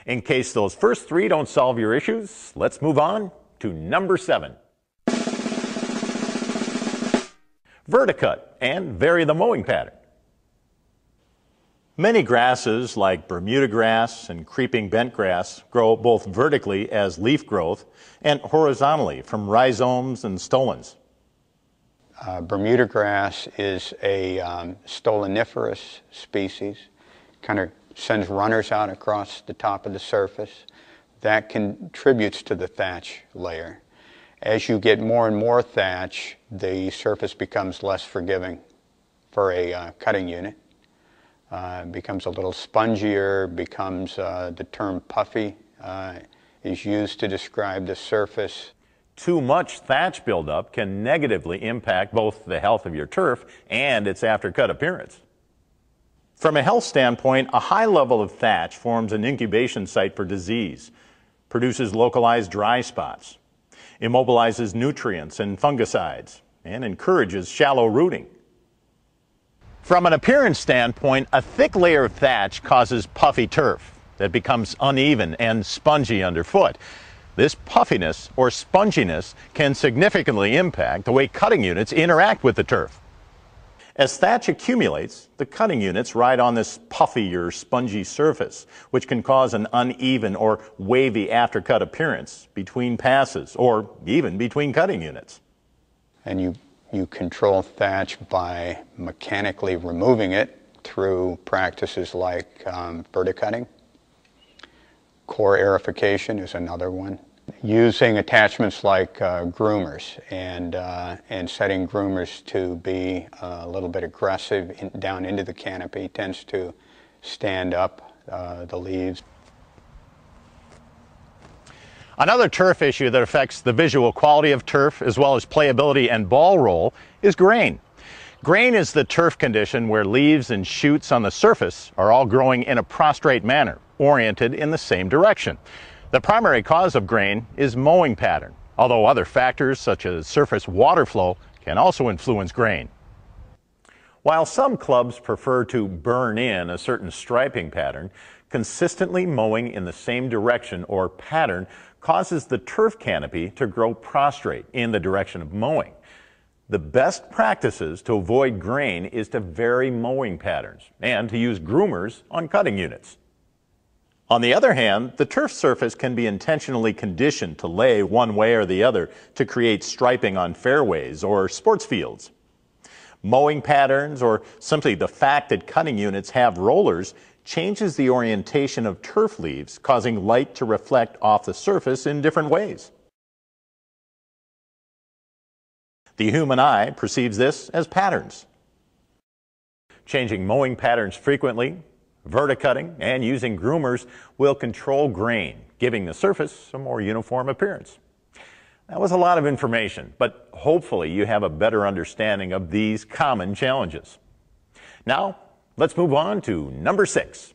In case those first three don't solve your issues, let's move on to number 7. Verticut and vary the mowing pattern. Many grasses like Bermuda grass and creeping bent grass grow both vertically as leaf growth and horizontally from rhizomes and stolons. Bermuda grass is a stoloniferous species, kind of sends runners out across the top of the surface. That contributes to the thatch layer. As you get more and more thatch, the surface becomes less forgiving for a cutting unit. Becomes a little spongier, becomes the term puffy is used to describe the surface. Too much thatch buildup can negatively impact both the health of your turf and its after-cut appearance. From a health standpoint, a high level of thatch forms an incubation site for disease, produces localized dry spots, immobilizes nutrients and fungicides, and encourages shallow rooting. From an appearance standpoint, a thick layer of thatch causes puffy turf that becomes uneven and spongy underfoot. This puffiness or sponginess can significantly impact the way cutting units interact with the turf. As thatch accumulates, the cutting units ride on this puffy or spongy surface, which can cause an uneven or wavy aftercut appearance between passes or even between cutting units. And you control thatch by mechanically removing it through practices like verticutting. Core aerification is another one. Using attachments like groomers and setting groomers to be a little bit aggressive down into the canopy tends to stand up the leaves. Another turf issue that affects the visual quality of turf as well as playability and ball roll is grain. Grain is the turf condition where leaves and shoots on the surface are all growing in a prostrate manner, oriented in the same direction. The primary cause of grain is mowing pattern, although other factors such as surface water flow can also influence grain. While some clubs prefer to burn in a certain striping pattern, consistently mowing in the same direction or pattern causes the turf canopy to grow prostrate in the direction of mowing. The best practices to avoid grain is to vary mowing patterns and to use groomers on cutting units. On the other hand, the turf surface can be intentionally conditioned to lay one way or the other to create striping on fairways or sports fields. Mowing patterns or simply the fact that cutting units have rollers changes the orientation of turf leaves, causing light to reflect off the surface in different ways. The human eye perceives this as patterns. Changing mowing patterns frequently, verticutting, and using groomers will control grain, giving the surface a more uniform appearance. That was a lot of information, but hopefully you have a better understanding of these common challenges. Now, let's move on to number 6.